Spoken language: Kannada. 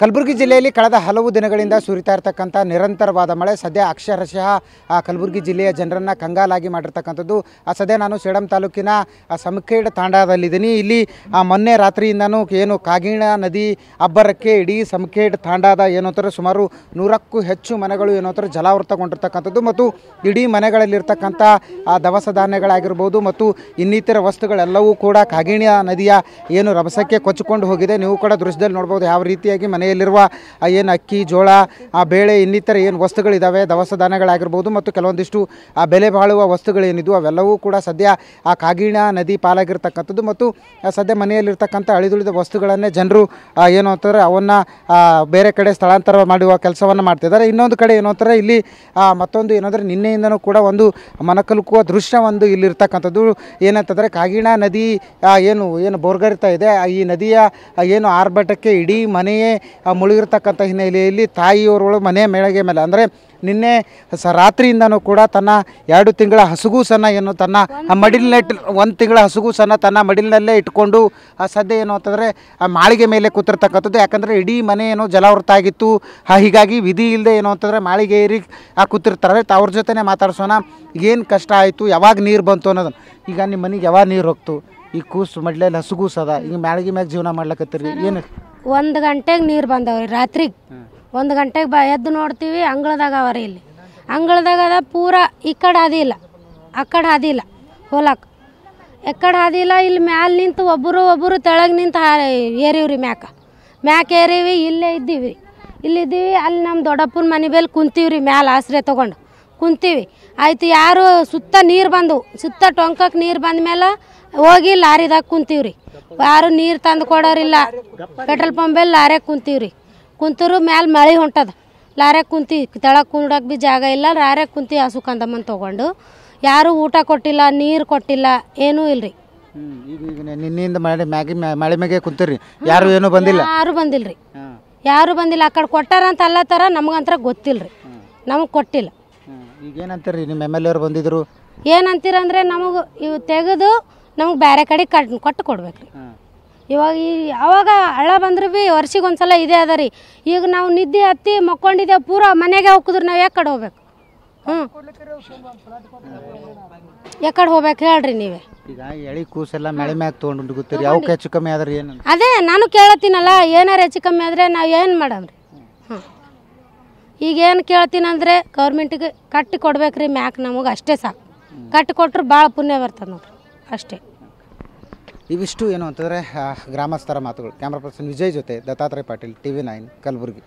ಕಲಬುರಗಿ ಜಿಲ್ಲೆಯಲ್ಲಿ ಕಳೆದ ಹಲವು ದಿನಗಳಿಂದ ಸುರಿತಾ ಇರತಕ್ಕಂಥ ನಿರಂತರವಾದ ಮಳೆ ಸದ್ಯ ಅಕ್ಷರಶಃ ಕಲಬುರಗಿ ಜಿಲ್ಲೆಯ ಜನರನ್ನು ಕಂಗಾಲಾಗಿ ಮಾಡಿರ್ತಕ್ಕಂಥದ್ದು. ಸದ್ಯ ನಾನು ಸೇಡಂ ತಾಲೂಕಿನ ಸಮಖೇಡ್ ತಾಂಡಾದಲ್ಲಿದ್ದೀನಿ. ಇಲ್ಲಿ ಮೊನ್ನೆ ರಾತ್ರಿಯಿಂದನೂ ಏನು ಕಾಗಿಣ ನದಿ ಅಬ್ಬರಕ್ಕೆ ಇಡೀ ಸಮಖೇಡ್ ತಾಂಡಾದ ಏನೋತ್ತರ ಸುಮಾರು 100ಕ್ಕೂ ಹೆಚ್ಚು ಮನೆಗಳು ಏನೋತ್ತರ ಜಲಾವೃತಗೊಂಡಿರ್ತಕ್ಕಂಥದ್ದು ಮತ್ತು ಇಡೀ ಮನೆಗಳಲ್ಲಿರ್ತಕ್ಕಂಥ ದವಸ ಧಾನ್ಯಗಳಾಗಿರ್ಬೋದು ಮತ್ತು ಇನ್ನಿತರ ವಸ್ತುಗಳೆಲ್ಲವೂ ಕೂಡ ಕಾಗಿಣ ನದಿಯ ಏನು ರಭಸಕ್ಕೆ ಕೊಚ್ಚಿಕೊಂಡು ಹೋಗಿದೆ. ನೀವು ಕೂಡ ದೃಶ್ಯದಲ್ಲಿ ನೋಡ್ಬೋದು ಯಾವ ರೀತಿಯಾಗಿ ಮನೆಯಲ್ಲಿರುವ ಏನು ಅಕ್ಕಿ, ಜೋಳ, ಬೇಳೆ ಇನ್ನಿತರ ಏನು ವಸ್ತುಗಳಿದ್ದಾವೆ, ದವಸ ಧಾನ್ಯಗಳಾಗಿರ್ಬೋದು ಮತ್ತು ಕೆಲವೊಂದಿಷ್ಟು ಬೆಲೆ ಬಾಳುವ ವಸ್ತುಗಳೇನಿದ್ವು ಅವೆಲ್ಲವೂ ಕೂಡ ಸದ್ಯ ಕಾಗಿಣ ನದಿ ಪಾಲಾಗಿರ್ತಕ್ಕಂಥದ್ದು ಮತ್ತು ಸದ್ಯ ಮನೆಯಲ್ಲಿರ್ತಕ್ಕಂಥ ಅಳಿದುಳಿದ ವಸ್ತುಗಳನ್ನೇ ಜನರು ಏನು ಅಂತಾರೆ ಅವನ್ನು ಬೇರೆ ಕಡೆ ಸ್ಥಳಾಂತರ ಮಾಡುವ ಕೆಲಸವನ್ನು ಮಾಡ್ತಿದ್ದಾರೆ. ಇನ್ನೊಂದು ಕಡೆ ಏನೋ ಅಂತಾರೆ ಇಲ್ಲಿ ಮತ್ತೊಂದು ಏನಂದರೆ ನಿನ್ನೆಯಿಂದನೂ ಕೂಡ ಒಂದು ಮನಕಲುಕುವ ದೃಶ್ಯ ಒಂದು ಇಲ್ಲಿರ್ತಕ್ಕಂಥದ್ದು. ಏನಂತಂದರೆ ಕಾಗಿಣ ನದಿ ಏನು ಬೋರ್ಗರಿತಾ ಇದೆ, ಈ ನದಿಯ ಏನು ಆರ್ಭಟಕ್ಕೆ ಇಡೀ ಮನೆಯೇ ಮುಳುಗಿರ್ತಕ್ಕಂಥ ಹಿನ್ನೆಲೆಯಲ್ಲಿ ತಾಯಿಯವರುಗಳು ಮನೆಯ ಮೇಳೆಗೆ ಮೇಲೆ ಅಂದರೆ ನಿನ್ನೆ ರಾತ್ರಿಯಿಂದನೂ ಕೂಡ ತನ್ನ 2 ತಿಂಗಳ ಹಸುಗೂಸನ್ನು ಏನು ತನ್ನ ಮಡಿಲಿನ 1 ತಿಂಗಳ ಹಸುಗೂಸನ್ನು ತನ್ನ ಮಡಿಲಿನಲ್ಲೇ ಇಟ್ಕೊಂಡು ಸದ್ಯ ಏನು ಅಂತಂದರೆ ಮಾಳಿಗೆ ಮೇಲೆ ಕೂತಿರ್ತಕ್ಕಂಥದ್ದು. ಯಾಕಂದರೆ ಇಡೀ ಮನೆ ಏನೋ ಜಲಾವೃತ ಆಗಿತ್ತು. ಹೀಗಾಗಿ ವಿಧಿ ಇಲ್ಲದೆ ಏನು ಅಂತಂದರೆ ಮಾಳಿಗೆ ಏರಿ ಕೂತಿರ್ತಾರೆ. ಅವ್ರ ಜೊತೆನೇ ಮಾತಾಡ್ಸೋಣ, ಏನು ಕಷ್ಟ ಆಯಿತು, ಯಾವಾಗ ನೀರು ಬಂತು ಅನ್ನೋದನ್ನು. ಈಗ ನಿಮ್ಮ ಮನೆಗೆ ಯಾವಾಗ ನೀರು ಹೋಗ್ತು? ಈ ಕೂಸು ಮಡ್ಲಲ್ಲಿ ಹಸುಗೂಸು ಅದ, ಈಗ ಮಾಳಿಗೆ ಮ್ಯಾಗ ಜೀವನ ಮಾಡ್ಲಕತ್ತೀರಿ, ಏನು? 1 ಗಂಟೆಗೆ ನೀರು ಬಂದವ್ರಿ. ರಾತ್ರಿಗೆ 1 ಗಂಟೆಗೆ ಎದ್ದು ನೋಡ್ತೀವಿ, ಅಂಗಳದಾಗ ಅವರಿ. ಇಲ್ಲಿ ಅಂಗಳದಾಗ ಅದ ಪೂರ ಈ ಕಡೆ ಅದಿಲ್ಲ, ಆ ಕಡೆ ಅದಿಲ್ಲ, ಹೊಲಕ್ಕೆ ಎಕ್ಕಡೆ ಅದಿಲ್ಲ. ಇಲ್ಲಿ ಮ್ಯಾಲೆ ನಿಂತು ಒಬ್ಬರು ತೆಳಗೆ ನಿಂತು ಏರಿವ್ರಿ, ಮ್ಯಾಕ ಏರಿವಿ. ಇಲ್ಲೇ ಇದ್ದೀವಿ, ಇಲ್ಲಿದ್ದೀವಿ. ಅಲ್ಲಿ ನಮ್ಮ ದೊಡ್ಡಪ್ಪನ ಮನೆ ಮೇಲೆ ಕುಂತೀವ್ರಿ, ಮ್ಯಾಲೆ ಆಶ್ರಯ ತೊಗೊಂಡು ಕುಂತೀವಿ. ಆಯ್ತು, ಯಾರು ಸುತ್ತ ನೀರು ಬಂದು ಸುತ್ತ ಟೊಂಕಕ್ಕೆ ನೀರು ಬಂದ ಮೇಲೆ ಹೋಗಿ ಲಾರಿದಾಗ ಕುಂತೀವ್ರಿ. ಯಾರು ನೀರು ತಂದು ಕೊಡೋರಿಲ್ಲ. ಪೆಟ್ರೋಲ್ ಪಂಪಲ್ಲಿ ಲಾರ್ಯಾಗ ಕುಂತೀವ್ರಿ. ಕುಂತರು ಮ್ಯಾಲೆ ಮಳೆ ಹೊಂಟದ, ಲಾರ್ಯಾಗ ಕುಂತೀವಿ. ತೆಳಗೆ ಕುಂಡಕ್ಕೆ ಭೀ ಜಾಗ ಇಲ್ಲ. ಲಾರ್ಯಾಗ ಕುಂತೀವಿ ಹಸು ಕಂದಮ್ಮನ ತೊಗೊಂಡು. ಯಾರು ಊಟ ಕೊಟ್ಟಿಲ್ಲ, ನೀರು ಕೊಟ್ಟಿಲ್ಲ, ಏನೂ ಇಲ್ರಿ. ಈಗ ನಿನ್ನೆಯಿಂದ ಮಳೆ ಮ್ಯಾಗೆ ಕುಂತೀರಿ, ಯಾರು ಏನೂ ಬಂದಿಲ್ಲ? ಯಾರು ಬಂದಿಲ್ಲ ರೀ, ಯಾರು ಬಂದಿಲ್ಲ. ಆ ಕಡೆ ಕೊಟ್ಟಾರಂತ ಅಲ್ಲತ್ತಾರ, ನಮಗಂತ್ರ ಗೊತ್ತಿಲ್ಲ ರೀ, ನಮಗೆ ಕೊಟ್ಟಿಲ್ಲ. ಈಗ ಏನಂತೀರಿ? ನಿಮ್ಮ MLA ಅವ್ರು ಬಂದಿದ್ರು, ಏನಂತೀರಂದ್ರೆ ನಮಗೆ ಇವು ತೆಗೆದು ನಮಗೆ ಬೇರೆ ಕಡೆ ಕೊಟ್ಟು ಕೊಡ್ಬೇಕು ರೀ. ಇವಾಗ ಅವಾಗ ಹಳ್ಳ ಬಂದ್ರೆ ಭೀ ವರ್ಷಿಗೊಂದ್ಸಲ ಇದೇ ಅದ ರೀ. ಈಗ ನಾವು ನಿದ್ದೆ ಹತ್ತಿ ಮಕ್ಕೊಂಡಿದ್ದೇವೆ, ಪೂರ ಮನೆಗೆ ಹೋಗಿದ್ರೆ ನಾವು ಯಾಕಡೆ ಹೋಗ್ಬೇಕು? ಯಾಕಡೆ ಹೋಗ್ಬೇಕು ಹೇಳ್ರಿ ನೀವೇ? ಈಗ ಎಳಿ ಕೂಸೆಲ್ಲ ಮಳೆ ಮ್ಯಾಗ ತೊಗೊಂಡು ಗೊತ್ತೀರಿ, ಅವಕ್ಕೆ ಹೆಚ್ಚು ಕಮ್ಮಿ ಆದ್ರೆ ಏನು? ಅದೇ ನಾನು ಕೇಳತ್ತೀನಲ್ಲ, ಏನಾರು ಹೆಚ್ಚು ಕಮ್ಮಿ ಆದರೆ ನಾವು ಏನು ಮಾಡಮ್ರಿ? ಈಗೇನು ಕೇಳ್ತೀನಂದ್ರೆ ಗೌರ್ಮೆಂಟಿಗೆ ಕಟ್ಟಿ ಕೊಡ್ಬೇಕ್ರಿ ಮ್ಯಾಕ್, ನಮಗೆ ಅಷ್ಟೇ ಸಾಕು. ಕಟ್ಟಿ ಕೊಟ್ರೆ ಭಾಳ ಪುಣ್ಯ ಬರ್ತದೆ ನೋಡ್ರಿ, ಅಷ್ಟೇ. ಇವಿಷ್ಟು ಏನು ಅಂತಂದರೆ ಗ್ರಾಮಸ್ಥರ ಮಾತುಗಳು. ಕ್ಯಾಮ್ರಾ ಪರ್ಸನ್ ವಿಜಯ್ ಜೊತೆ ದತ್ತಾತ್ರೇಯ ಪಾಟೀಲ್, TV9 ಕಲಬುರಗಿ.